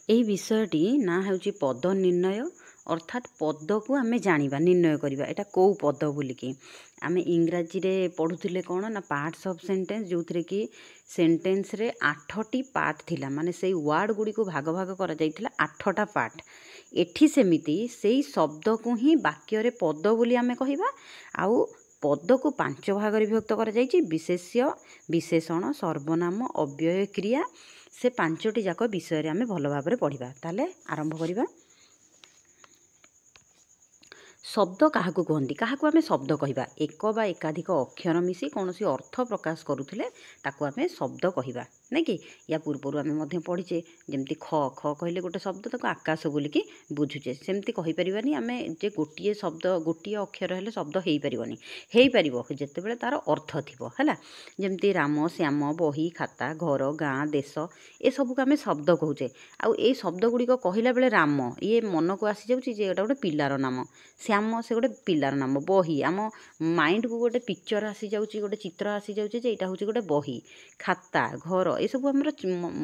ଏହି ବିଷୟଟି ନା ହେଉଛି ପଦ ନିର୍ଣ୍ଣୟ ଅର୍ଥାତ୍ ପଦକୁ ଆମେ ଜାଣିବା ନିର୍ଣ୍ଣୟ କରିବା ଏଇଟା କେଉଁ ପଦ ବୋଲିକି। ଆମେ ଇଂରାଜୀରେ ପଢ଼ୁଥିଲେ କ'ଣ ନା ପାର୍ଟସ୍ ଅଫ୍ ସେଣ୍ଟେନ୍ସ, ଯେଉଁଥିରେ କି ସେଣ୍ଟେନ୍ସରେ 8ଟି ପାର୍ଟ ଥିଲା, ମାନେ ସେଇ ୱାର୍ଡ଼ ଗୁଡ଼ିକୁ ଭାଗ ଭାଗ କରାଯାଇଥିଲା 8ଟା ପାର୍ଟ। ଏଠି ସେମିତି ସେଇ ଶବ୍ଦକୁ ହିଁ ବାକ୍ୟରେ ପଦ ବୋଲି ଆମେ କହିବା। ଆଉ ପଦକୁ 5 ଭାଗରେ ବିଭକ୍ତ କରାଯାଇଛି, ବିଶେଷ୍ୟ, ବିଶେଷଣ, ସର୍ବନାମ, ଅବ୍ୟୟ, କ୍ରିୟା। ସେ 5ଟି ଯାକ ବିଷୟରେ ଆମେ ଭଲ ଭାବରେ ପଢ଼ିବା। ତାହେଲେ ଆରମ୍ଭ କରିବା। ଶବ୍ଦ କାହାକୁ କୁହନ୍ତି? କାହାକୁ ଆମେ ଶବ୍ଦ କହିବା? ଏକ ବା ଏକାଧିକ ଅକ୍ଷର ମିଶି କୌଣସି ଅର୍ଥ ପ୍ରକାଶ କରୁଥିଲେ ତାକୁ ଆମେ ଶବ୍ଦ କହିବା, ନାଇଁ କି? ୟା ପୂର୍ବରୁ ଆମେ ମଧ୍ୟ ପଢ଼ିଛେ, ଯେମିତି ଖ କହିଲେ ଗୋଟେ ଶବ୍ଦ, ତାକୁ ଆକାଶ ବୋଲିକି ବୁଝୁଛେ। ସେମିତି କହିପାରିବାନି ଆମେ ଯେ ଗୋଟିଏ ଶବ୍ଦ, ଗୋଟିଏ ଅକ୍ଷର ହେଲେ ଶବ୍ଦ ହେଇପାରିବନି। ହେଇପାରିବ ଯେତେବେଳେ ତାର ଅର୍ଥ ଥିବ, ହେଲା। ଯେମିତି ରାମ, ଶ୍ୟାମ, ବହି, ଖାତା, ଘର, ଗାଁ, ଦେଶ, ଏସବୁକୁ ଆମେ ଶବ୍ଦ କହୁଛେ। ଆଉ ଏଇ ଶବ୍ଦ ଗୁଡ଼ିକ କହିଲା ବେଳେ ରାମ ଇଏ ମନକୁ ଆସିଯାଉଛି ଯେ ଏଇଟା ଗୋଟେ ପିଲାର ନାମ, ଶ୍ୟାମ ସେ ଗୋଟେ ପିଲାର ନାମ, ବହି ଆମ ମାଇଣ୍ଡକୁ ଗୋଟେ ପିକ୍ଚର ଆସିଯାଉଛି, ଗୋଟେ ଚିତ୍ର ଆସିଯାଉଛି ଯେ ଏଇଟା ହେଉଛି ଗୋଟେ ବହି, ଖାତା, ଘର, ଏସବୁ ଆମର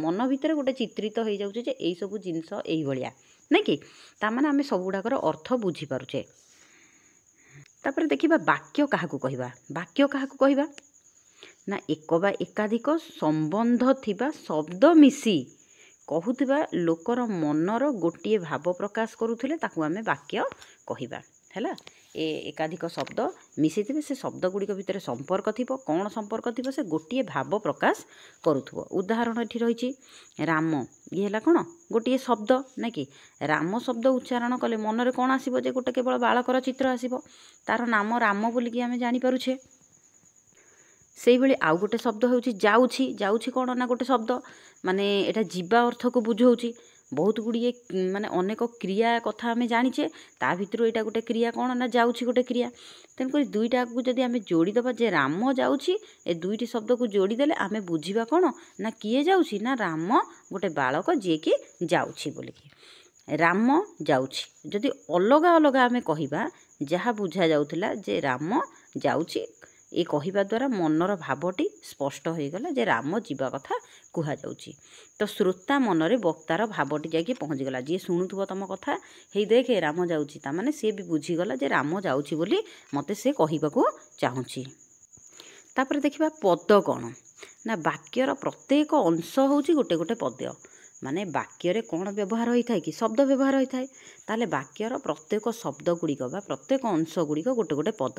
ମନ ଭିତରେ ଗୋଟେ ଚିତ୍ରିତ ହେଇଯାଉଛି ଯେ ଏଇସବୁ ଜିନିଷ ଏଇଭଳିଆ, ନାଇଁ କି? ତାମାନେ ଆମେ ସବୁଗୁଡ଼ାକର ଅର୍ଥ ବୁଝିପାରୁଛେ। ତାପରେ ଦେଖିବା ବାକ୍ୟ କାହାକୁ କହିବା? ବାକ୍ୟ କାହାକୁ କହିବା ନା ଏକ ବା ଏକାଧିକ ସମ୍ବନ୍ଧ ଥିବା ଶବ୍ଦ ମିଶି କହୁଥିବା ଲୋକର ମନର ଗୋଟିଏ ଭାବ ପ୍ରକାଶ କରୁଥିଲେ ତାକୁ ଆମେ ବାକ୍ୟ କହିବା, ହେଲା। ଏକାଧିକ ଶବ୍ଦ ମିଶିଥିବେ, ସେ ଶବ୍ଦ ଗୁଡ଼ିକ ଭିତରେ ସମ୍ପର୍କ ଥିବ। କ'ଣ ସମ୍ପର୍କ ଥିବ? ସେ ଗୋଟିଏ ଭାବ ପ୍ରକାଶ କରୁଥିବ। ଉଦାହରଣ ଏଠି ରହିଛି ରାମ, ଇଏ ହେଲା କ'ଣ? ଗୋଟିଏ ଶବ୍ଦ, ନାଇଁ କି? ରାମ ଶବ୍ଦ ଉଚ୍ଚାରଣ କଲେ ମନରେ କ'ଣ ଆସିବ? ଯେ ଗୋଟେ କେବଳ ବାଳକର ଚିତ୍ର ଆସିବ, ତାର ନାମ ରାମ ବୋଲିକି ଆମେ ଜାଣିପାରୁଛେ। ସେଇଭଳି ଆଉ ଗୋଟେ ଶବ୍ଦ ହେଉଛି ଯାଉଛି। ଯାଉଛି କ'ଣ ନା ଗୋଟେ ଶବ୍ଦ, ମାନେ ଏଇଟା ଯିବା ଅର୍ଥକୁ ବୁଝଉଛି। ବହୁତ ଗୁଡ଼ିଏ ମାନେ ଅନେକ କ୍ରିୟା କଥା ଆମେ ଜାଣିଛେ, ତା ଭିତରୁ ଏଇଟା ଗୋଟେ କ୍ରିୟା କ'ଣ ନା ଯାଉଛି ଗୋଟେ କ୍ରିୟା। ତେଣୁକରି ଦୁଇଟାକୁ ଯଦି ଆମେ ଯୋଡ଼ିଦେବା ଯେ ରାମ ଯାଉଛି, ଏ ଦୁଇଟି ଶବ୍ଦକୁ ଯୋଡ଼ିଦେଲେ ଆମେ ବୁଝିବା କ'ଣ ନା କିଏ ଯାଉଛି? ନା ରାମ ଗୋଟେ ବାଳକ ଯିଏକି ଯାଉଛି ବୋଲିକି। ରାମ ଯାଉଛି ଯଦି ଅଲଗା ଅଲଗା ଆମେ କହିବା, ଯାହା ବୁଝାଯାଉଥିଲା ଯେ ରାମ ଯାଉଛି, ଏ କହିବା ଦ୍ୱାରା ମନର ଭାବଟି ସ୍ପଷ୍ଟ ହୋଇଗଲା ଯେ ରାମ ଯିବା କଥା କୁହାଯାଉଛି। ତ ଶ୍ରୋତା ମନରେ ବକ୍ତାର ଭାବଟି ଯାଇକି ପହଞ୍ଚିଗଲା। ଯିଏ ଶୁଣୁଥିବ ତମ କଥା, ହେଇ ଦେଖେ ରାମ ଯାଉଛି, ତାମାନେ ସିଏ ବି ବୁଝିଗଲା ଯେ ରାମ ଯାଉଛି ବୋଲି ମୋତେ ସେ କହିବାକୁ ଚାହୁଁଛି। ତାପରେ ଦେଖିବା ପଦ କ'ଣ ନା ବାକ୍ୟର ପ୍ରତ୍ୟେକ ଅଂଶ ହେଉଛି ଗୋଟେ ଗୋଟେ ପଦ। ମାନେ ବାକ୍ୟରେ କ'ଣ ବ୍ୟବହାର ହୋଇଥାଏ କି? ଶବ୍ଦ ବ୍ୟବହାର ହୋଇଥାଏ। ତାହେଲେ ବାକ୍ୟର ପ୍ରତ୍ୟେକ ଶବ୍ଦ ଗୁଡ଼ିକ ବା ପ୍ରତ୍ୟେକ ଅଂଶ ଗୁଡ଼ିକ ଗୋଟେ ଗୋଟେ ପଦ।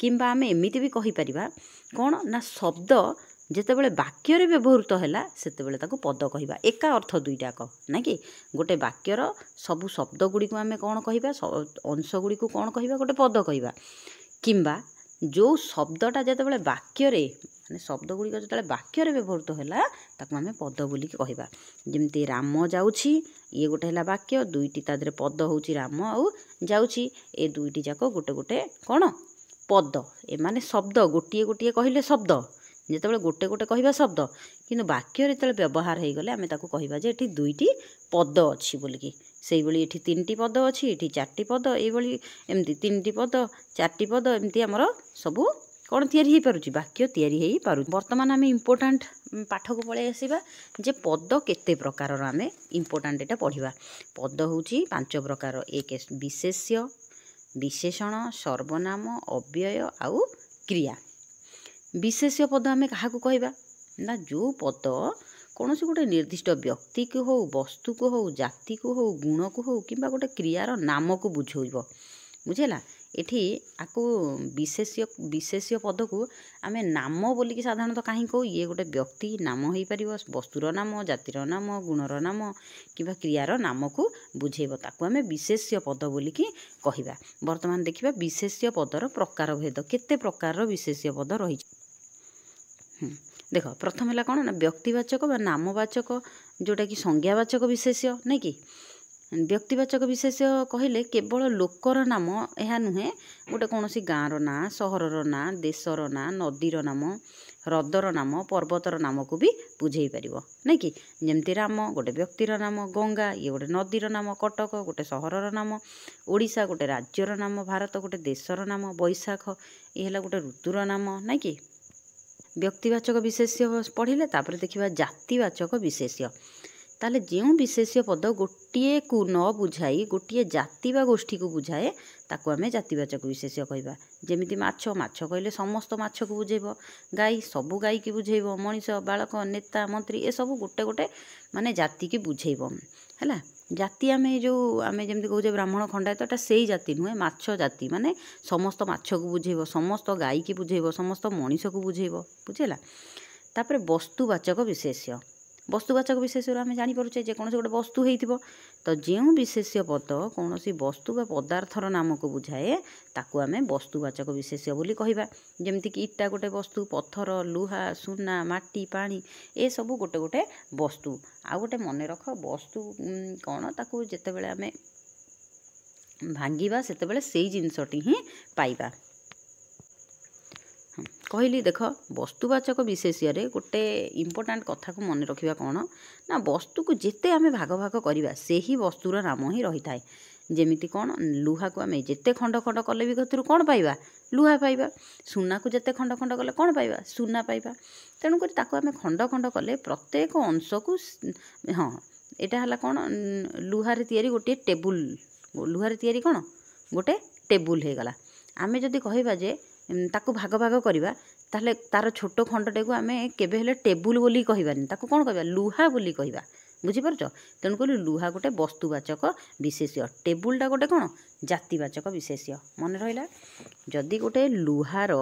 କିମ୍ବା ଆମେ ଏମିତି ବି କହିପାରିବା କ'ଣ ନା ଶବ୍ଦ ଯେତେବେଳେ ବାକ୍ୟରେ ବ୍ୟବହୃତ ହେଲା ସେତେବେଳେ ତାକୁ ପଦ କହିବା। ଏକା ଅର୍ଥ ଦୁଇଟାକ, ନାଇଁ କି? ଗୋଟେ ବାକ୍ୟର ସବୁ ଶବ୍ଦ ଗୁଡ଼ିକୁ ଆମେ କ'ଣ କହିବା? ଅଂଶ ଗୁଡ଼ିକୁ କ'ଣ କହିବା? ଗୋଟେ ପଦ କହିବା। କିମ୍ବା ଯେଉଁ ଶବ୍ଦଟା ଯେତେବେଳେ ବାକ୍ୟରେ, ମାନେ ଶବ୍ଦ ଗୁଡ଼ିକ ଯେତେବେଳେ ବାକ୍ୟରେ ବ୍ୟବହୃତ ହେଲା ତାକୁ ଆମେ ପଦ ବୋଲିକି କହିବା। ଯେମିତି ରାମ ଯାଉଛି, ଇଏ ଗୋଟେ ହେଲା ବାକ୍ୟ, ଦୁଇଟି ତା ଦେହରେ ପଦ ହେଉଛି ରାମ ଆଉ ଯାଉଛି। ଏ ଦୁଇଟି ଯାକ ଗୋଟେ ଗୋଟେ କ'ଣ? ପଦ। ଏମାନେ ଶବ୍ଦ, ଗୋଟିଏ ଗୋଟିଏ କହିଲେ ଶବ୍ଦ, ଯେତେବେଳେ ଗୋଟେ ଗୋଟେ କହିବା ଶବ୍ଦ, କିନ୍ତୁ ବାକ୍ୟରେ ଯେତେବେଳେ ବ୍ୟବହାର ହେଇଗଲେ ଆମେ ତାକୁ କହିବା ଯେ ଏଠି ଦୁଇଟି ପଦ ଅଛି ବୋଲିକି। ସେଇଭଳି ଏଠି 3ଟି ପଦ ଅଛି, ଏଠି 4ଟି ପଦ, ଏଇଭଳି ଏମିତି 3ଟି ପଦ, 4ଟି ପଦ, ଏମିତି ଆମର ସବୁ କ'ଣ ତିଆରି ହେଇପାରୁଛି? ବାକ୍ୟ ତିଆରି ହେଇପାରୁଛି। ବର୍ତ୍ତମାନ ଆମେ ଇମ୍ପୋର୍ଟାଣ୍ଟ ପାଠକୁ ପଳାଇ ଆସିବା ଯେ ପଦ କେତେ ପ୍ରକାରର, ଆମେ ଇମ୍ପୋର୍ଟାଣ୍ଟ ଏଇଟା ପଢ଼ିବା। ପଦ ହେଉଛି 5 ପ୍ରକାର। ଏକ ବିଶେଷ୍ୟ, ବିଶେଷଣ, ସର୍ବନାମ, ଅବ୍ୟୟ ଆଉ କ୍ରିୟା। ବିଶେଷ୍ୟ ପଦ ଆମେ କାହାକୁ କହିବା ନା ଯେଉଁ ପଦ କୌଣସି ଗୋଟେ ନିର୍ଦ୍ଦିଷ୍ଟ ବ୍ୟକ୍ତିକୁ ହେଉ, ବସ୍ତୁକୁ ହେଉ, ଜାତିକୁ ହେଉ, ଗୁଣକୁ ହେଉ କିମ୍ବା ଗୋଟେ କ୍ରିୟାର ନାମକୁ ବୁଝାଇବ, ବୁଝିଲା? ଏଠି ଆକୁ ବିଶେଷ୍ୟ ପଦକୁ ଆମେ ନାମ ବୋଲିକି ସାଧାରଣତଃ କାହିଁ କହୁ? ଇଏ ଗୋଟେ ବ୍ୟକ୍ତି ନାମ ହେଇପାରିବ, ବସ୍ତୁର ନାମ, ଜାତିର ନାମ, ଗୁଣର ନାମ କିମ୍ବା କ୍ରିୟାର ନାମକୁ ବୁଝେଇବ, ତାକୁ ଆମେ ବିଶେଷ୍ୟ ପଦ ବୋଲିକି କହିବା। ବର୍ତ୍ତମାନ ଦେଖିବା ବିଶେଷ୍ୟ ପଦର ପ୍ରକାରଭେଦ। କେତେ ପ୍ରକାରର ବିଶେଷ୍ୟ ପଦ ରହିଛି? ଦେଖ, ପ୍ରଥମ ହେଲା କ'ଣ ନା ବ୍ୟକ୍ତିବାଚକ ବା ନାମବାଚକ, ଯେଉଁଟାକି ସଂଜ୍ଞାବାଚକ ବିଶେଷ୍ୟ, ନାଇଁ କି? ବ୍ୟକ୍ତିବାଚକ ବିଶେଷ୍ୟ କହିଲେ କେବଳ ଲୋକର ନାମ ଏହା ନୁହେଁ, ଗୋଟେ କୌଣସି ଗାଁର ନାଁ, ସହରର ନାଁ, ଦେଶର ନାଁ, ନଦୀର ନାମ, ହ୍ରଦର ନାମ, ପର୍ବତର ନାମକୁ ବି ବୁଝେଇ ପାରିବ, ନାଇଁ କି? ଯେମିତି ରାମ ଗୋଟେ ବ୍ୟକ୍ତିର ନାମ, ଗଙ୍ଗା ଇଏ ଗୋଟେ ନଦୀର ନାମ, କଟକ ଗୋଟେ ସହରର ନାମ, ଓଡ଼ିଶା ଗୋଟେ ରାଜ୍ୟର ନାମ, ଭାରତ ଗୋଟେ ଦେଶର ନାମ, ବୈଶାଖ ଇଏ ହେଲା ଗୋଟେ ଋତୁର ନାମ, ନାଇଁ କି? ବ୍ୟକ୍ତିବାଚକ ବିଶେଷ୍ୟ ପଢ଼ିଲେ। ତାପରେ ଦେଖିବା ଜାତିବାଚକ ବିଶେଷ୍ୟ। ताले जो विशेष्य पद गोटे को न बुझाई गोटे जाति बा गोष्ठी को बुझाए ताको आमे जातिवाचक विशेष्य कहबा। जेमिति माछ माछ कहले समस्त माछ को बुझेब, गाई सबु गाई की बुझेब, मनीष बालक नेता मंत्री ए सब गोटे गोटे माने जाति की बुझेब हैला। जाति आमे जो आमे जेमिति कहूजे ब्राह्मण खंडायतटा सेई जाति नुहे, माछ जाति माने समस्त माछ को बुझेब, समस्त गाई की बुझेब, समस्त मनीष को बुझेब, बुझेला। तापर वस्तुवाचक विशेष्य, वस्तुवाचक विशेष्य आम जापे जेकोसी गोटे वस्तु होइथिबो तो जो विशेष्य पद कौन सी वस्तु बा पदार्थर नाम को बुझाए ताकू आमे वस्तुवाचक विशेष्य बोली कहबा। जेमति कि इटा गोटे वस्तु, पत्थर, लुहा, सुना, माटी, पानी ए सब गोटे गोटे वस्तु। आ गोटे मन रख वस्तु कौन ताकू जेतेबेले आमे भांगिबा सेतेबेले सेई जिनसटी ही पाइबा। कहली देख वस्तुवाचक विशेष्य गोटे इम्पोर्टाट कथा को मन रखा कौन ना वस्तु को जिते आमे भाग भाग करवा से ही वस्तुर नाम ही रही थाए। जेमिति कौन लुहा को आमे जिते खंड खंड कले भी गतरू कौन पाइबा लुहा पाइबा, सुना को जिते खंड खंड कले कौन पाइबा सुना पाइबा। तेणुक ताको आमे खंड खंड कले प्रत्येक अंश को हाँ यहाँ है कौन लुहारे तैयारी गोटे टेबुल, लुहारे तैयारी कौन गोटे टेबुल हो गला। आमे जदि कहबा जे ताकू भाग भाग करवा ताहले तार छोट खंडटे को आमे केबे हेले टेबुल बोली कहबानी, ताकू कौन कहबा लुहा बोली कहबा। बुझीपारछ। तेणुक लुहा गोटे वस्तुवाचक विशेष्य, टेबुलटा गोटे कौन जातिवाचक विशेष्य। मन रहा जदि गोटे लुहार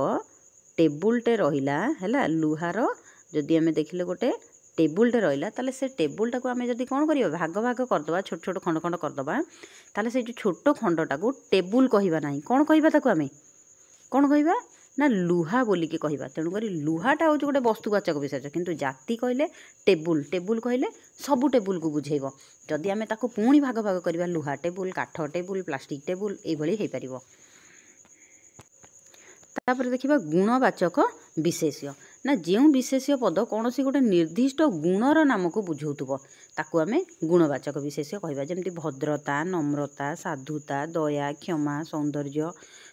टेबुलटे रहिला हैला, लुहार जदि आमे देखिले गोटे टेबुलटे रहिला ताले से टेबुलटा को आमे जदि कौन करिया भाग भाग करदबा, छोट छोट खंड खंड करदबा, ताले से जो छोट खंडटा को टेबुल कहबा नहीं, कौन कहबा ताकू आमे कौन कहबा ना लुहा बोली के कहबा। तेणुक लुहाटा हूँ गोटे वस्तुवाचक विशेष्य, किंतु जाति कहले टेबुल, टेबुल कहले सबू टेबुल को बुझेब। जदि आमे ताकू पुणी भाग भाग करबा लुहा टेबुल, काठ टेबुल, प्लास्टिक टेबुल एभली हो पारिबो। तापर देखिबा गुणवाचक विशेष्य ना जो विशेष्य पद कौन सी गोटे निर्दिष्ट गुणर नाम को बुझाउथबो ताकू आमे गुणवाचक विशेष्य कहबा। जेमति भद्रता, नम्रता, साधुता, दया, क्षमा, सौंदर्य,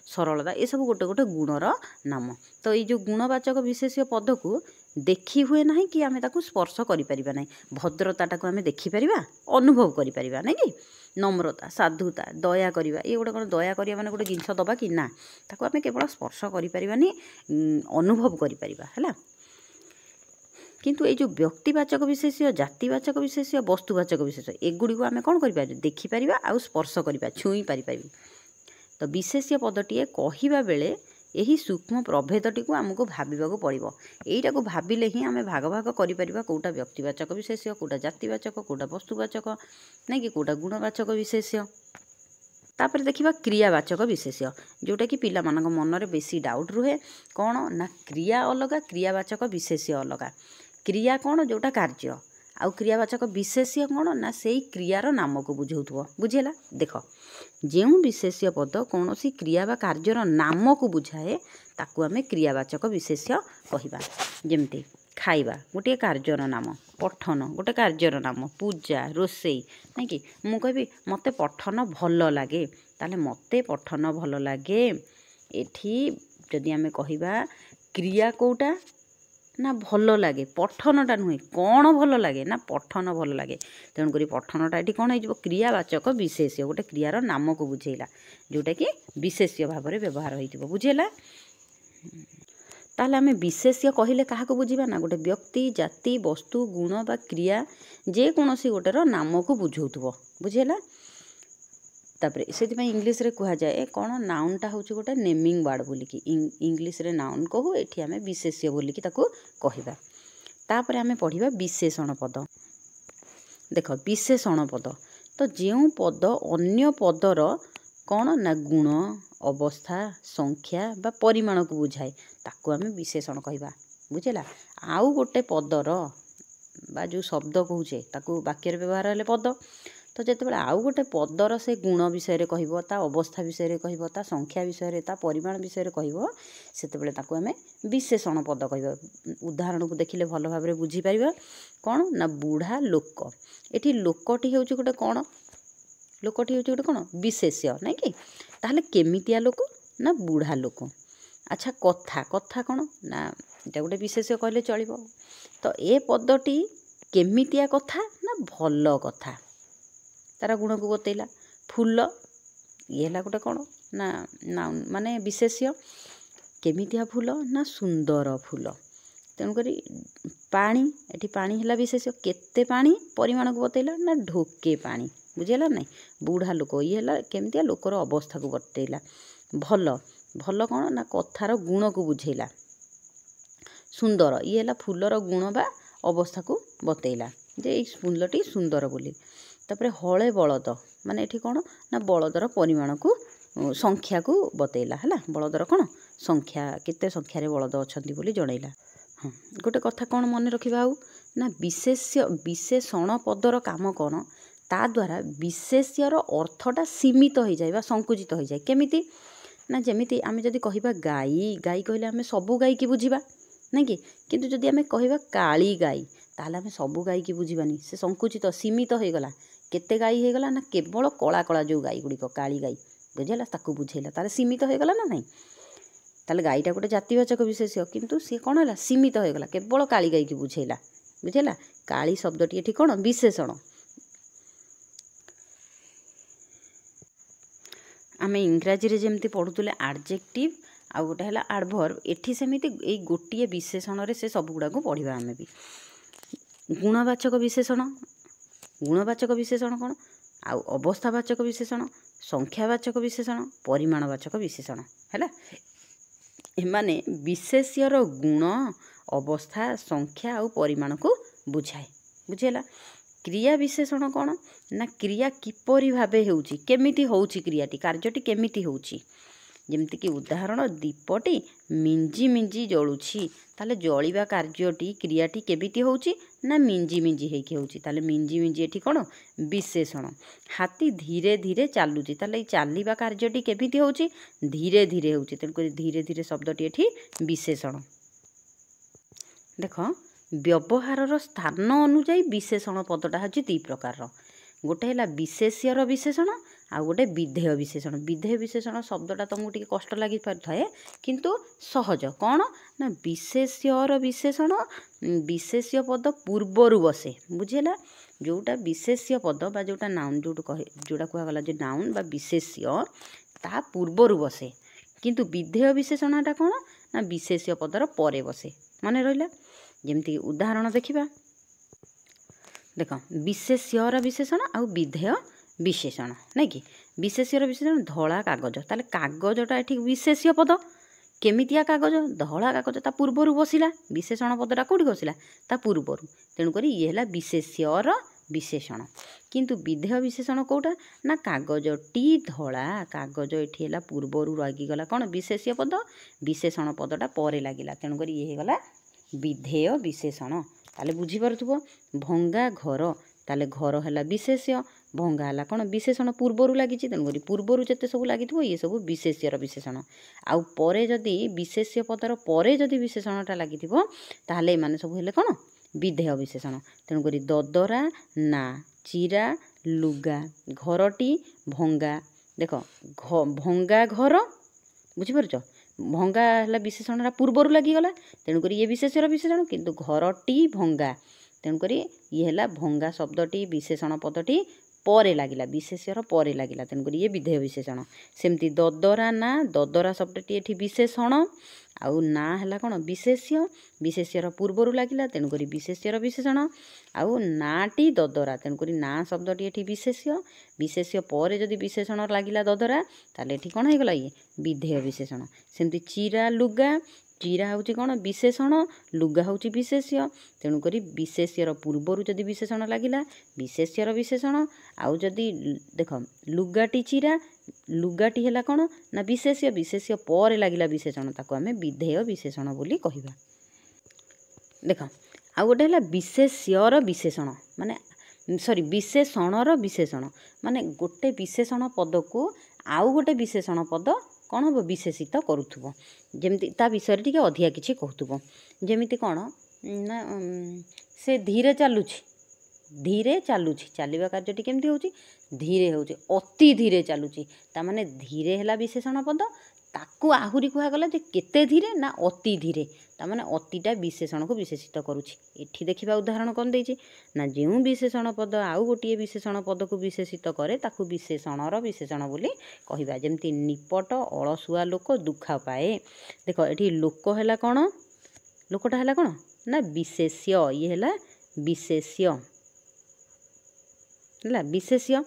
सरलता ये सब गोटे गोटे गुणर नाम। तो ये जो गुणवाचक विशेष्य पद को देखी हुए ना कि आमे ताकू स्पर्श करि परिबा नहीं। भद्रताटा को आमे देखि परिबा, अनुभव करि परिबा नहीं कि। नम्रता, साधुता, दया करिबा ये गोटे कौन दया करिया माने गोटे जिनस दबा कि ना, ताकू आमे केवल स्पर्श करि परिबानी, अनुभव करि परिबा हैला। किंतु ये जो व्यक्तिवाचक विशेष्य, जातिवाचक विशेष्य, वस्तुवाचक विशेष्य एगुड़ी को आमे कौन करिबा देखिपारिबा आ स्पर्श करिबा, छुई पारिबा। तो विशेष्य पदटीए कहवा बेले यही सूक्ष्म प्रभेदटी को आमको भाविबाक पड़िबो। एइटा को भाविले ही आमे भाग भाग करि परिबा कोटा व्यक्तिवाचक विशेष्य, कोटा जातिवाचक, कोटा वस्तुवाचक नहीं कि कोटा गुणवाचक विशेष्य। तापर देखिबा क्रियावाचक विशेष्य, जोटा कि पिला मानक मन रे बेसी डाउट रुहे कौन ना क्रिया अलगा, क्रियावाचक विशेष्य अलगा। क्रिया कौन जोटा कार्य, आउ क्रियावाचक विशेष्य कौन ना से क्रियार नाम को बुझाउथबो। बुझेला। देख जो विशेष्य पद कौन सी क्रिया बा कार्यर नाम को बुझाए ताकू आमे क्रियावाचक विशेष्य कहबा। जेमति खाइबा गोटे कार्यर नाम, पठन गोटे कार्यर नाम, पूजा, रोषेई नहीं कि मु कहबी मते पठन भल लागे, ताले मते पठन भल लागे। एठी जदि आमे कहबा क्रिया कोटा ना भल लगे, पठनटा नुहे कौन भल लगे ना पठन भल लगे। तेणुक पठनटा ये कौन हो क्रियावाचक विशेष्य, गोटे क्रियार नाम को बुझेला जोटा कि विशेष्य भाव में व्यवहार हो बुझेला। ताहले आमे विशेष्य कहले क्या बुझा ना गोटे व्यक्ति, जाति, वस्तु, गुण बा क्रिया जेकोसी गोटेर नाम को बुझाउथबो। बुझेला। तापर से इंग्लीश रे कहा जाए कौन नाउनटा हूँ गोटे नेमिंग वार्ड बोलिकी, इंग्लीश रे नाउन कहू, एठी आमे विशेष्य बोलिकी ताकू कहबा। तापर आमे पढ़िबा विशेषण पद। देख विशेषण पद तो जो पद अन्य पदर कौन ना गुण, अवस्था, संख्या बा परिमाण को बुझाए ताकू आमे विशेषण कहबा। बुझेला। आउ गोटे पदर बा जो शब्द कहूचे ताकू वाक्य व्यवहार हेले पद। तो जितेबाला आउ गोटे पदर से गुण विषय कहब, ता अवस्था विषय कहब, ता संख्या विषय, ता परिमाण विषय कहब, सेतेबेले ताकू आमे विशेषण पद कहब। उदाहरण को देखिले भल भाव में बुझीपार कौन ना बुढ़ा लोक। एठी लोकटी हूँ गोटे कौन, लोकटी हूँ गोटे कौन विशेष्य नहीं कि। ताहले केमितिया लोक ना बुढ़ा लोक। अच्छा कथा, कथा कौन ना एटा गोटे विशेष्य कहले चलिबो। तो ए पदटी କେମିତିଆ କଥା ନା ଭଲ କଥା, ତାର ଗୁଣକୁ ବତେଇଲା। ଫୁଲ ଇଏ ହେଲା ଗୋଟେ କ'ଣ ନା ନାଉନ୍ ମାନେ ବିଶେଷ୍ୟ। କେମିତିଆ ଫୁଲ ନା ସୁନ୍ଦର ଫୁଲ। ତେଣୁକରି ପାଣି, ଏଠି ପାଣି ହେଲା ବିଶେଷ୍ୟ। କେତେ ପାଣି ପରିମାଣକୁ ବତେଇଲା ନା ଢୋକେ ପାଣି। ବୁଝିହେଲା ନାହିଁ। ବୁଢ଼ା ଲୋକ ଇଏ ହେଲା କେମିତିଆ ଲୋକର ଅବସ୍ଥାକୁ ବତେଇଲା। ଭଲ, ଭଲ କ'ଣ ନା କଥାର ଗୁଣକୁ ବୁଝେଇଲା। ସୁନ୍ଦର ଇଏ ହେଲା ଫୁଲର ଗୁଣ ବା ଅବସ୍ଥାକୁ ବତେଇଲା ଯେ ଏଇ ଫୁଲଟି ସୁନ୍ଦର ବୋଲି। ତାପରେ ହଳେ ବଳଦ ମାନେ ଏଠି କ'ଣ ନା ବଳଦର ପରିମାଣକୁ ସଂଖ୍ୟାକୁ ବତେଇଲା ହେଲା। ବଳଦର କ'ଣ ସଂଖ୍ୟା, କେତେ ସଂଖ୍ୟାରେ ବଳଦ ଅଛନ୍ତି ବୋଲି ଜଣେଇଲା। ହଁ, ଗୋଟେ କଥା କ'ଣ ମନେ ରଖିବା ଆଉ ନା ବିଶେଷଣ ପଦର କାମ କ'ଣ, ତା ଦ୍ୱାରା ବିଶେଷ୍ୟର ଅର୍ଥଟା ସୀମିତ ହୋଇଯାଏ ବା ସଂକୁଚିତ ହୋଇଯାଏ। କେମିତି ନା ଯେମିତି ଆମେ ଯଦି କହିବା ଗାଈ, ଗାଈ କହିଲେ ଆମେ ସବୁ ଗାଈକି ବୁଝିବା ନାଇଁ କି। କିନ୍ତୁ ଯଦି ଆମେ କହିବା କାଳି ଗାଈ, ତାହେଲେ ଆମେ ସବୁ ଗାଈକି ବୁଝିବାନି। ସେ ସଂକୁଚିତ ସୀମିତ ହୋଇଗଲା। କେତେ ଗାଈ ହୋଇଗଲା ନା କେବଳ କଳା କଳା ଯେଉଁ ଗାଈ ଗୁଡ଼ିକ କାଳି ଗାଈ, ବୁଝିହେଲା, ତାକୁ ବୁଝେଇଲା। ତାହେଲେ ସୀମିତ ହୋଇଗଲା ନା ନାହିଁ। ତାହେଲେ ଗାଈଟା ଗୋଟେ ଜାତିବାଚକ ବିଶେଷ୍ୟ, କିନ୍ତୁ ସିଏ କ'ଣ ହେଲା ସୀମିତ ହୋଇଗଲା, କେବଳ କାଳି ଗାଈକି ବୁଝେଇଲା। ବୁଝିହେଲା। କାଳି ଶବ୍ଦଟି ଏଠି କ'ଣ ବିଶେଷଣ। ଆମେ ଇଂରାଜୀରେ ଯେମିତି ପଢ଼ୁଥିଲେ ଆଡ଼ଜେକ୍ଟିଭ୍ ଆଉ ଗୋଟେ ହେଲା ଆଡ଼ଭର୍ବ, ଏଠି ସେମିତି ଏଇ ଗୋଟିଏ ବିଶେଷଣରେ ସେ ସବୁଗୁଡ଼ାକୁ ପଢ଼ିବା। ଆମେ ବି ଗୁଣବାଚକ ବିଶେଷଣ, ଗୁଣବାଚକ ବିଶେଷଣ କ'ଣ ଆଉ ଅବସ୍ଥାବାଚକ ବିଶେଷଣ, ସଂଖ୍ୟାବାଚକ ବିଶେଷଣ, ପରିମାଣବାଚକ ବିଶେଷଣ ହେଲା। ଏମାନେ ବିଶେଷ୍ୟର ଗୁଣ, ଅବସ୍ଥା, ସଂଖ୍ୟା ଆଉ ପରିମାଣକୁ ବୁଝାଏ। ବୁଝିହେଲା। କ୍ରିୟା ବିଶେଷଣ କ'ଣ ନା କ୍ରିୟା କିପରି ଭାବେ ହେଉଛି, କେମିତି ହେଉଛି କ୍ରିୟାଟି, କାର୍ଯ୍ୟଟି କେମିତି ହେଉଛି। ଯେମିତିକି ଉଦାହରଣ, ଦୀପଟି ମିଞ୍ଜି ମିଞ୍ଜି ଜଳୁଛି। ତାହେଲେ ଜଳିବା କାର୍ଯ୍ୟଟି, କ୍ରିୟାଟି କେମିତି ହେଉଛି ନା ମିଞ୍ଜି ମିଞ୍ଜି ହେଇକି ହେଉଛି। ତାହେଲେ ମିଞ୍ଜି ମିଞ୍ଜି ଏଠି କ'ଣ ବିଶେଷଣ। ହାତୀ ଧୀରେ ଧୀରେ ଚାଲୁଛି। ତାହେଲେ ଏଇ ଚାଲିବା କାର୍ଯ୍ୟଟି କେମିତି ହେଉଛି, ଧୀରେ ଧୀରେ ହେଉଛି। ତେଣୁକରି ଧୀରେ ଧୀରେ ଶବ୍ଦଟି ଏଠି ବିଶେଷଣ। ଦେଖ, ବ୍ୟବହାରର ସ୍ଥାନ ଅନୁଯାୟୀ ବିଶେଷଣ ପଦଟା ହେଉଛି ଦୁଇ ପ୍ରକାରର। ଗୋଟେ ହେଲା ବିଶେଷ୍ୟର ବିଶେଷଣ ଆଉ ଗୋଟେ ବିଧେୟ ବିଶେଷଣ। ବିଧେୟ ବିଶେଷଣ ଶବ୍ଦଟା ତୁମକୁ ଟିକେ କଷ୍ଟ ଲାଗିପାରିଥାଏ, କିନ୍ତୁ ସହଜ। କ'ଣ ନା ବିଶେଷ୍ୟର ବିଶେଷଣ, ବିଶେଷ୍ୟ ପଦ ପୂର୍ବରୁ ବସେ। ବୁଝିହେଲା। ଯେଉଁଟା ବିଶେଷ୍ୟ ପଦ ବା ଯେଉଁଟା ନାଉନ୍, ଯେଉଁଟା କୁହାଗଲା ଯେ ନାଉନ୍ ବା ବିଶେଷ୍ୟ, ତା ପୂର୍ବରୁ ବସେ। କିନ୍ତୁ ବିଧେୟ ବିଶେଷଣଟା କ'ଣ ନା ବିଶେଷ୍ୟ ପଦର ପରେ ବସେ। ମନେ ରହିଲା। ଯେମିତି ଉଦାହରଣ ଦେଖିବା। ଦେଖ, ବିଶେଷ୍ୟର ବିଶେଷଣ ଆଉ ବିଧେୟ ବିଶେଷଣ ନାଇଁ କି। ବିଶେଷ୍ୟର ବିଶେଷଣ ଧଳା କାଗଜ। ତାହେଲେ କାଗଜଟା ଏଠି ବିଶେଷ୍ୟ ପଦ। କେମିତିଆ କାଗଜ, ଧଳା କାଗଜ। ତା ପୂର୍ବରୁ ବସିଲା। ବିଶେଷଣ ପଦଟା କେଉଁଠି ବସିଲା, ତା ପୂର୍ବରୁ। ତେଣୁକରି ଇଏ ହେଲା ବିଶେଷ୍ୟର ବିଶେଷଣ। କିନ୍ତୁ ବିଧେୟ ବିଶେଷଣ କେଉଁଟା ନା କାଗଜଟି ଧଳା। କାଗଜ ଏଠି ହେଲା ପୂର୍ବରୁ ଲାଗିଗଲା କ'ଣ ବିଶେଷ୍ୟ ପଦ, ବିଶେଷଣ ପଦଟା ପରେ ଲାଗିଲା। ତେଣୁକରି ଇଏ ହେଇଗଲା ବିଧେୟ ବିଶେଷଣ। ତାହେଲେ ବୁଝିପାରୁଥିବ। ଭଙ୍ଗା ଘର, ତାହେଲେ ଘର ହେଲା ବିଶେଷ୍ୟ, ଭଙ୍ଗା ହେଲା କ'ଣ ବିଶେଷଣ ପୂର୍ବରୁ ଲାଗିଛି। ତେଣୁକରି ପୂର୍ବରୁ ଯେତେ ସବୁ ଲାଗିଥିବ ଇଏ ସବୁ ବିଶେଷ୍ୟର ବିଶେଷଣ। ଆଉ ପରେ ଯଦି ବିଶେଷ୍ୟ ପଦର ପରେ ଯଦି ବିଶେଷଣଟା ଲାଗିଥିବ, ତାହେଲେ ଏମାନେ ସବୁ ହେଲେ କ'ଣ ବିଧେୟ ବିଶେଷଣ। ତେଣୁକରି ଦଦରା ନା, ଚିରା ଲୁଗା, ଘରଟି ଭଙ୍ଗା। ଦେଖ, ଭଙ୍ଗା ଘର, ବୁଝିପାରୁଛ। ଭଙ୍ଗା ହେଲା ବିଶେଷଣଟା ପୂର୍ବରୁ ଲାଗିଗଲା। ତେଣୁକରି ଇଏ ବିଶେଷ୍ୟର ବିଶେଷଣ, କିନ୍ତୁ ଘରଟି ଭଙ୍ଗା। ତେଣୁକରି ଇଏ ହେଲା ଭଙ୍ଗା ଶବ୍ଦଟି, ବିଶେଷଣ ପଦଟି ପରେ ଲାଗିଲା, ବିଶେଷ୍ୟର ପରେ ଲାଗିଲା। ତେଣୁକରି ଇଏ ବିଧେୟ ବିଶେଷଣ। ସେମିତି ଦଦରା ନା, ଦଦରା ଶବ୍ଦଟି ଏଠି ବିଶେଷଣ, ଆଉ ନା ହେଲା କ'ଣ ବିଶେଷ୍ୟ। ବିଶେଷ୍ୟର ପୂର୍ବରୁ ଲାଗିଲା, ତେଣୁକରି ବିଶେଷ୍ୟର ବିଶେଷଣ। ଆଉ ନାଟି ଦଦରା, ତେଣୁକରି ନା ଶବ୍ଦଟି ଏଠି ବିଶେଷ୍ୟ। ବିଶେଷ୍ୟ ପରେ ଯଦି ବିଶେଷଣ ଲାଗିଲା ଦଦରା, ତାହେଲେ ଏଠି କ'ଣ ହେଇଗଲା ଇଏ ବିଧେୟ ବିଶେଷଣ। ସେମିତି ଚିରା ଲୁଗା, ଚିରା ହେଉଛି କ'ଣ ବିଶେଷଣ, ଲୁଗା ହେଉଛି ବିଶେଷ୍ୟ। ତେଣୁକରି ବିଶେଷ୍ୟର ପୂର୍ବରୁ ଯଦି ବିଶେଷଣ ଲାଗିଲା, ବିଶେଷ୍ୟର ବିଶେଷଣ। ଆଉ ଯଦି ଦେଖ, ଲୁଗାଟି ଚିରା, ଲୁଗାଟି ହେଲା କ'ଣ ନା ବିଶେଷ୍ୟ, ବିଶେଷ୍ୟ ପରେ ଲାଗିଲା ବିଶେଷଣ, ତାକୁ ଆମେ ବିଧେୟ ବିଶେଷଣ ବୋଲି କହିବା। ଦେଖ, ଆଉ ଗୋଟେ ହେଲା ବିଶେଷ୍ୟର ବିଶେଷଣ, ମାନେ ବିଶେଷଣର ବିଶେଷଣ। ମାନେ ଗୋଟେ ବିଶେଷଣ ପଦକୁ ଆଉ ଗୋଟେ ବିଶେଷଣ ପଦ କ'ଣ ହେବ ବିଶେଷିତ କରୁଥିବ। ଯେମିତି ତା ବିଷୟରେ ଟିକେ ଅଧିକା କିଛି କହୁଥିବ। ଯେମିତି କ'ଣ ନା ସେ ଧୀରେ ଚାଲୁଛି। ଧୀରେ ଚାଲୁଛି, ଚାଲିବା କାର୍ଯ୍ୟଟି କେମିତି ହେଉଛି ଧୀରେ ହେଉଛି। ଅତି ଧୀରେ ଚାଲୁଛି, ତାମାନେ ଧୀରେ ହେଲା ବିଶେଷଣ ପଦ, ताकू आहुरी कुहागला जे केते धीरे ना अति धीरे तामाने अतिटा विशेषण को विशेषित करुछि। एठी देखिबा उदाहरण कौन देछि ना जेउ विशेषण पद आउ गोटे विशेषण पद को विशेषित करे ताकू विशेषणर विशेषण बोली कहिबा। जेमति निपट अलसुआ लोक दुखा पाए। देखो एठी लोक हैला कोन लोकटा हैला कोन ना विशेष्य ये हैला विशेष्य हैला विशेष्य।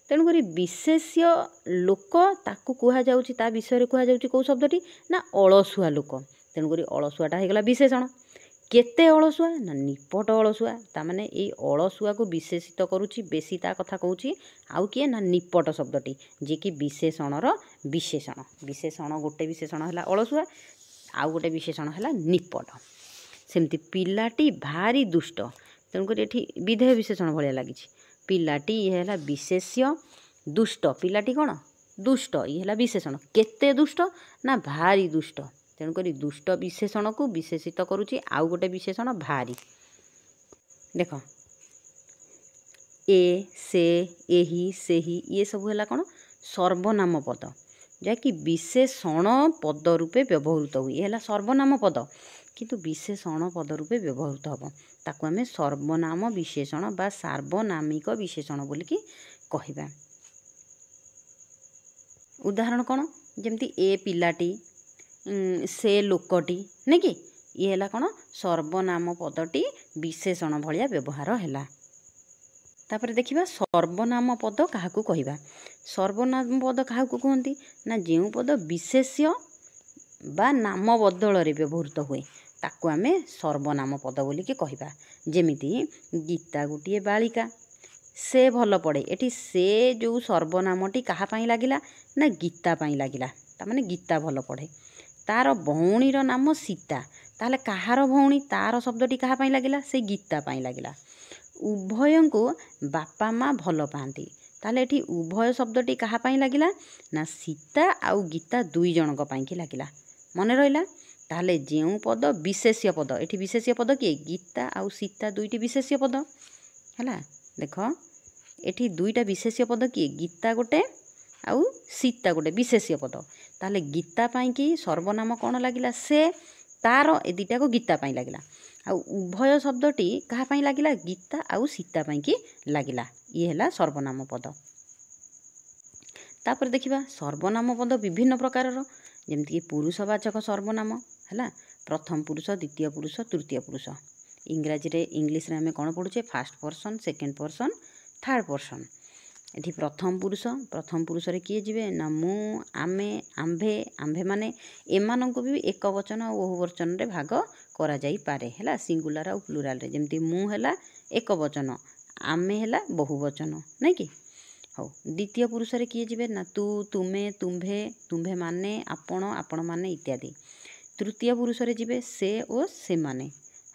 तेणुकरी विशेष्य लोक ताकू कुहा जाउछि ता विषय कुहा जाउछि को शब्दटी ना अलसुआ लोक। तेणुकरी अलसुआटा हो गला विशेषण। केते अलसुआ ना निपट अलसुआ तामाने एई अलसुआ को विशेषित करुछि बेसी ता कथा कहूछि आउ किए ना निपट शब्दटी जे कि विशेषणर विशेषण। विशेषण गोटे विशेषण हैला अलसुआ आउ गोटे विशेषण हैला निपट। सेमती पिलाटी भारी दुष्ट तेणुकरी एठी विधेय विशेषण भलिया लागिछि। पिलाटी ये हैला विशेष्य दुष्ट पिलाटी कौन दुष्ट ये हैला विशेषण। केते दुष्ट ना भारी दुष्ट तेणुकरी दुष्ट विशेषण को विशेषित करुछि आउ गोटे विशेषण भारी। देख ए से एही सेही ये सब हैला कौन सर्वनाम पद जहाँकि विशेषण पद रूपे व्यवहृत हुए। ये सर्वनाम पद किंतु विशेषण पद रूपे व्यवहृत हम ताकू आमे सर्वनाम विशेषण बा सार्वनामिक विशेषण बोलिकी कहिबा। उदाहरण कौन जमती ए पिलाटी से लोकटी नहीं कि ये हैला कौन सर्वनाम पदटी विशेषण भलिया व्यवहार हैला। तापर देखिबा सर्वनाम पद काहाकू कहिबा। सर्वनाम पद काहाकू कहंती ना जेउ पद विशेष्य बा नाम बदल रे व्यवहृत हुए ताकू आमे सर्वनाम पद बोलिकी कहिबा। जेमिति गीता गोटे बालिका से भल पड़े एटी से जो सर्वनामटी कहा पाई लागिला ना गीता पाई लागिला तामाने गीता भल पढ़े। तार भौणीर नाम सीता ताहले कहार भौणी तार शब्दटी कहा पाई लागिला से गीता पाई लागिला। उभय को बापा माँ भल पाती ताहले एठी उभय शब्दटी कहा पाई लागिला ना सीता आउ गीता दुई जनक पाई की लागिला। मने रहिला ताहले जेउ पद विशेष्य पद एठी विशेष्य पद किए गीता आउ सीता दुईटी विशेष्य पद हैला। देख एठी दुईटा विशेष्य पद किए गीता गोटे आउ सीता गोटे विशेष्य पद ताहले गीता पाई की सर्वनाम कौन लागिला से तार ए दुईटा को गीता पाई लागिला आउ उभय शब्दटी कहा पाई लागिला गीता आउ सीता पाई की लागिला। ये हैला सर्वनाम पद। तापर देखिबा सर्वनाम पद विभिन्न प्रकारर जेमति कि पुरुषवाचक सर्वनाम हैला प्रथम पुरुष द्वितीय पुरुष तृतीय पुरुष। इंग्राजी रे इंग्लिश रे हमें कौन पढ़ुचे first person second person third person. एठी प्रथम पुरुष रे किए जिवे ना मु आमे आम्भे आम्भे माने एमानंको भी एक वचन और बहुवचन रे भाग करा जाई पारे हैला सिंगुलर और प्लुराल रे। जेमति मु हैला एक वचन आमे हैला बहुवचन नहीं कि हो। द्वितीय पुरुष रे किए जिवे ना तू तुमे तुम्भे तुम्भे माने आपण आपण माने इत्यादि। तृतीय पुरुष रे जिवे से और से माने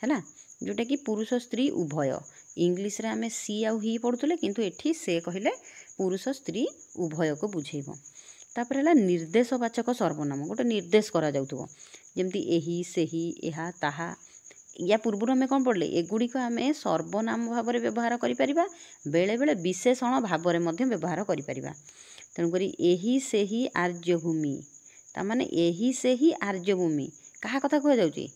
हैला जोटा कि पुरुष स्त्री उभय। इंग्लिश रे आमे सी आउ ही पढ़ुतले किंतु एठी से कहिले पुरुष स्त्री उभय को बुझेइबो। तापर हैला निर्देशवाचक सर्वनाम गोटे निर्देश करा जाउथबो जेमति एही सेही एहा ताहा। या पूर्व आम कौन पढ़ले एगुड़िक आम सर्वनाम भाव में व्यवहार करिपरिबा बेले बेले विशेषण भाव में व्यवहार करिपरिबा। तेणुकरी एही सेही आर्यभूमि तामाने एही सेही आर्यभूमि कहा कथा कह जाउची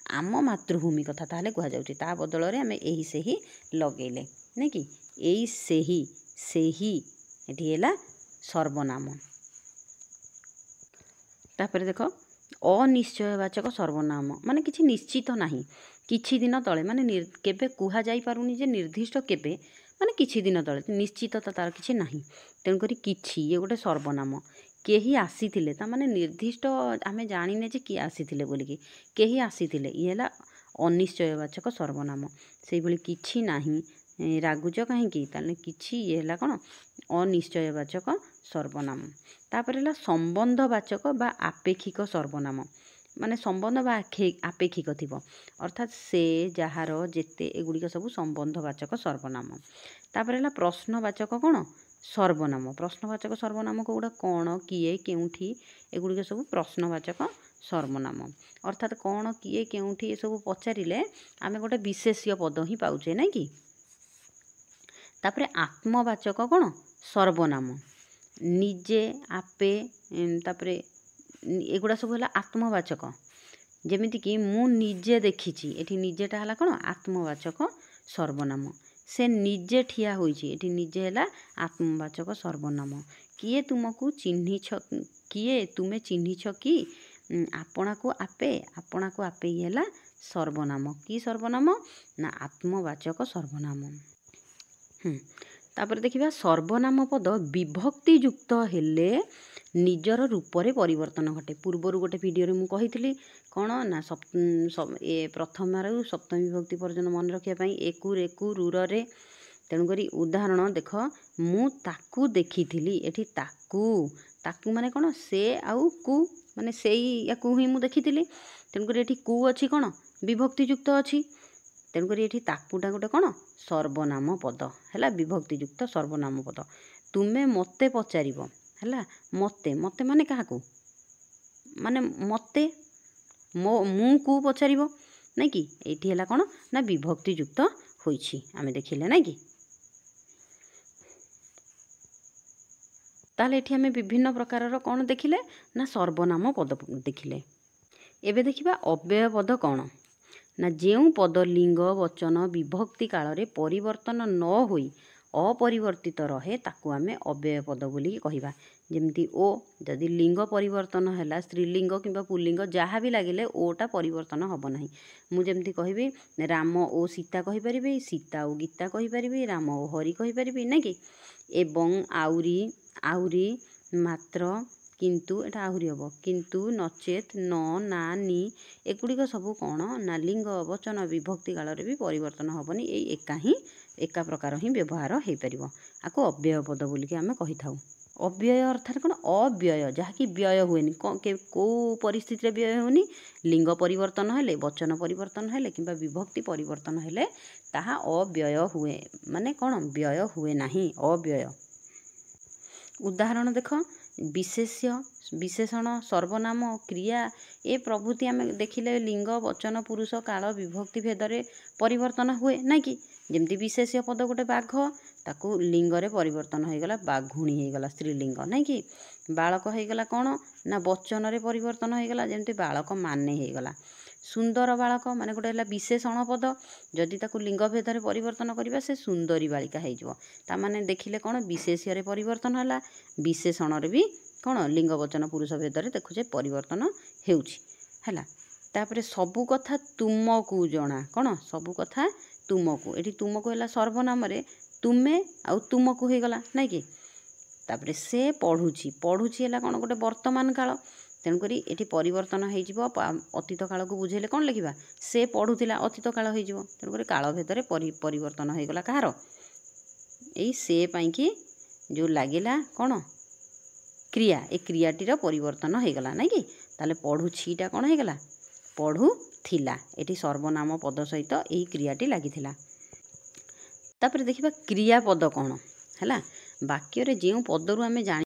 आम मातृभूमि कथा ताहले कह जाउची ता बदल रे आम एही सेही लगेले नहीं कि एही सेही सेही एठी हैला सर्वनाम। तापर देखो अनिश्चयवाचक सर्वनाम माने किछि निश्चित नाही किछि दिन तले माने केबे कुहा जाई पारुनी जे निर्दिष्ट केबे माने किछि दिन तले निश्चित तार किछि नाही। तेणु करी किछि ये गोटे सर्वनाम केही आसीथिले ता माने निर्दिष्ट आमे जानिने जे कि आसीथिले बोलिकी केही आसीथिले ये हैला अनिश्चयवाचक सर्वनाम। सेहि भली किछि नाही रागुज कहीं ताले किछि ये हैला कोन अनिश्चयवाचक सर्वनाम। तापर हैला संबंधवाचक बा आपेक्षिक सर्वनाम माने संबंध बा आपेक्षिक थिबो अर्थात से जहार जेते एगुड़िक सब संबंधवाचक सर्वनाम। तापर हैला प्रश्नवाचक कोन सर्वनाम। प्रश्नवाचक सर्वनाम को गुड़ा कौन किए केउठी एगुड़िक सब प्रश्नवाचक सर्वनाम अर्थात कौन किए केउठी ये सब पचारिले आमे गोटे विशेष्य पद ही पाउचे नहीं कि। तापर आत्मवाचक कोन सर्वनाम ନିଜେ ଆପେ ତାପରେ ଏଗୁଡ଼ା ସବୁ ହେଲା ଆତ୍ମବାଚକ। ଯେମିତିକି ମୁଁ ନିଜେ ଦେଖିଛି, ଏଠି ନିଜେଟା ହେଲା କ'ଣ ଆତ୍ମବାଚକ ସର୍ବନାମ। ସେ ନିଜେ ଠିଆ ହୋଇଛି, ଏଠି ନିଜେ ହେଲା ଆତ୍ମବାଚକ ସର୍ବନାମ। କିଏ ତୁମକୁ ଚିହ୍ନିଛ, କିଏ ତୁମେ ଚିହ୍ନିଛ କି? ଆପଣାକୁ ଆପେ, ଆପଣାକୁ ଆପେ ଇଏ ହେଲା ସର୍ବନାମ। କି ସର୍ବନାମ? ନା ଆତ୍ମବାଚକ ସର୍ବନାମ। ତାପରେ ଦେଖିବା ସର୍ବନାମ ପଦ ବିଭକ୍ତି ଯୁକ୍ତ ହେଲେ ନିଜର ରୂପରେ ପରିବର୍ତ୍ତନ ଘଟେ। ପୂର୍ବରୁ ଗୋଟେ ଭିଡ଼ିଓରେ ମୁଁ କହିଥିଲି କ'ଣ ନା ପ୍ରଥମରୁ ସପ୍ତମୀ ବିଭକ୍ତି ପର୍ଯ୍ୟନ୍ତ ମନେ ରଖିବା ପାଇଁ ଏକୁ ରେକୁ ରୁରରେ। ତେଣୁକରି ଉଦାହରଣ ଦେଖ, ମୁଁ ତାକୁ ଦେଖିଥିଲି, ଏଠି ତାକୁ, ତାକୁ ମାନେ କ'ଣ ସେ ଆଉ କୁ, ମାନେ ସେଇ ୟାକୁ ହିଁ ମୁଁ ଦେଖିଥିଲି। ତେଣୁକରି ଏଠି କୁ ଅଛି କ'ଣ ବିଭକ୍ତି ଯୁକ୍ତ ଅଛି। ତେଣୁକରି ଏଠି ତାକୁଟା ଗୋଟେ କ'ଣ ସର୍ବନାମ ପଦ ହେଲା, ବିଭକ୍ତି ଯୁକ୍ତ ସର୍ବନାମ ପଦ। ତୁମେ ମୋତେ ପଚାରିବ ହେଲା, ମୋତେ, ମୋତେ ମାନେ କାହାକୁ, ମାନେ ମୋତେ, ମୁଁ କୁ ପଚାରିବ ନାଇଁ କି। ଏଇଠି ହେଲା କ'ଣ ନା ବିଭକ୍ତି ଯୁକ୍ତ ହୋଇଛି, ଆମେ ଦେଖିଲେ ନାଇଁ କି। ତାହେଲେ ଏଠି ଆମେ ବିଭିନ୍ନ ପ୍ରକାରର କ'ଣ ଦେଖିଲେ ନା ସର୍ବନାମ ପଦ ଦେଖିଲେ। ଏବେ ଦେଖିବା ଅବ୍ୟୟ ପଦ କ'ଣ ନା ଯେଉଁ ପଦ ଲିଙ୍ଗ ବଚନ ବିଭକ୍ତି କାଳରେ ପରିବର୍ତ୍ତନ ନ ହୋଇ ଅପରିବର୍ତ୍ତିତ ରହେ ତାକୁ ଆମେ ଅବ୍ୟୟ ପଦ ବୋଲି କହିବା। ଯେମିତି ଓ, ଯଦି ଲିଙ୍ଗ ପରିବର୍ତ୍ତନ ହେଲା, ସ୍ତ୍ରୀଲିଙ୍ଗ କିମ୍ବା ପୁଲ୍ଲିଙ୍ଗ ଯାହା ବି ଲାଗିଲେ ଓଟା ପରିବର୍ତ୍ତନ ହେବ ନାହିଁ। ମୁଁ ଯେମିତି କହିବି ରାମ ଓ ସୀତା କହିପାରିବି, ସୀତା ଓ ଗୀତା କହିପାରିବି, ରାମ ଓ ହରି କହିପାରିବି ନାଇଁ କି। ଏବଂ ଆହୁରି, ଆହୁରି, ମାତ୍ର, କିନ୍ତୁ, ଏଟା ଆହୁରି ହେବ, କିନ୍ତୁ, ନଚେତ୍, ନ, ନା, ନି, ଏଗୁଡ଼ିକ ସବୁ କ'ଣ ନା ଲିଙ୍ଗ ବଚନ ବିଭକ୍ତି କାଳରେ ବି ପରିବର୍ତ୍ତନ ହେବନି। ଏଇ ଏକା ପ୍ରକାର ହିଁ ବ୍ୟବହାର ହୋଇପାରିବ। ଆକୁ ଅବ୍ୟୟ ପଦ ବୋଲିକି ଆମେ କହିଥାଉ। ଅବ୍ୟୟ ଅର୍ଥାତ୍ କ'ଣ ଅବ୍ୟୟ, ଯାହାକି ବ୍ୟୟ ହୁଏନି। କେଉଁ ପରିସ୍ଥିତିରେ ବ୍ୟୟ ହେଉନି? ଲିଙ୍ଗ ପରିବର୍ତ୍ତନ ହେଲେ, ବଚନ ପରିବର୍ତ୍ତନ ହେଲେ କିମ୍ବା ବିଭକ୍ତି ପରିବର୍ତ୍ତନ ହେଲେ ତାହା ଅବ୍ୟୟ ହୁଏ, ମାନେ କ'ଣ ବ୍ୟୟ ହୁଏ ନାହିଁ, ଅବ୍ୟୟ। ଉଦାହରଣ ଦେଖ, ବିଶେଷ୍ୟ, ବିଶେଷଣ, ସର୍ବନାମ, କ୍ରିୟା ଏ ପ୍ରଭୃତି ଆମେ ଦେଖିଲେ ଲିଙ୍ଗ ବଚନ ପୁରୁଷ କାଳ ବିଭକ୍ତି ଭେଦରେ ପରିବର୍ତ୍ତନ ହୁଏ ନାଇଁ କି। ଯେମିତି ବିଶେଷ୍ୟ ପଦ ଗୋଟେ ବାଘ, ତାକୁ ଲିଙ୍ଗରେ ପରିବର୍ତ୍ତନ ହୋଇଗଲା ବାଘୁଣୀ ହୋଇଗଲା ସ୍ତ୍ରୀଲିଙ୍ଗ ନାଇଁ କି। ବାଳକ ହୋଇଗଲା କ'ଣ ନା ବଚନରେ ପରିବର୍ତ୍ତନ ହୋଇଗଲା, ଯେମିତି ବାଳକ ମାନେ ହୋଇଗଲା। ସୁନ୍ଦର ବାଳକ ମାନେ ଗୋଟେ ହେଲା ବିଶେଷଣ ପଦ, ଯଦି ତାକୁ ଲିଙ୍ଗ ଭେଦରେ ପରିବର୍ତ୍ତନ କରିବା ସେ ସୁନ୍ଦରୀ ବାଳିକା ହେଇଯିବ। ତାମାନେ ଦେଖିଲେ କ'ଣ ବିଶେଷ୍ୟରେ ପରିବର୍ତ୍ତନ ହେଲା, ବିଶେଷଣରେ ବି କ'ଣ ଲିଙ୍ଗ ବଚନ ପୁରୁଷ ଭେଦରେ ଦେଖୁଛେ ପରିବର୍ତ୍ତନ ହେଉଛି ହେଲା। ତାପରେ ସବୁ କଥା ତୁମକୁ ଜଣା, କ'ଣ ସବୁ କଥା ତୁମକୁ, ଏଠି ତୁମକୁ ହେଲା ସର୍ବନାମରେ ତୁମେ ଆଉ ତୁମକୁ ହେଇଗଲା ନାଇଁ କି। ତାପରେ ସେ ପଢ଼ୁଛି, ପଢ଼ୁଛି ହେଲା କ'ଣ ଗୋଟେ ବର୍ତ୍ତମାନ କାଳ, ତେଣୁକରି ଏଠି ପରିବର୍ତ୍ତନ ହେଇଯିବ। ଅତୀତ କାଳକୁ ବୁଝେଇଲେ କ'ଣ ଲେଖିବା, ସେ ପଢ଼ୁଥିଲା ଅତୀତ କାଳ ହେଇଯିବ। ତେଣୁକରି କାଳ ଭେଦରେ ପରିବର୍ତ୍ତନ ହେଇଗଲା କାହାର, ଏଇ ସେ ପାଇଁକି ଯେଉଁ ଲାଗିଲା କ'ଣ କ୍ରିୟା, ଏ କ୍ରିୟାଟିର ପରିବର୍ତ୍ତନ ହେଇଗଲା ନାଇଁ କି। ତାହେଲେ ପଢ଼ୁଛିଟା କ'ଣ ହେଇଗଲା ପଢ଼ୁଥିଲା, ଏଠି ସର୍ବନାମ ପଦ ସହିତ ଏହି କ୍ରିୟାଟି ଲାଗିଥିଲା। ତାପରେ ଦେଖିବା କ୍ରିୟାପଦ କ'ଣ ହେଲା। ବାକ୍ୟରେ ଯେଉଁ ପଦରୁ ଆମେ ଜାଣି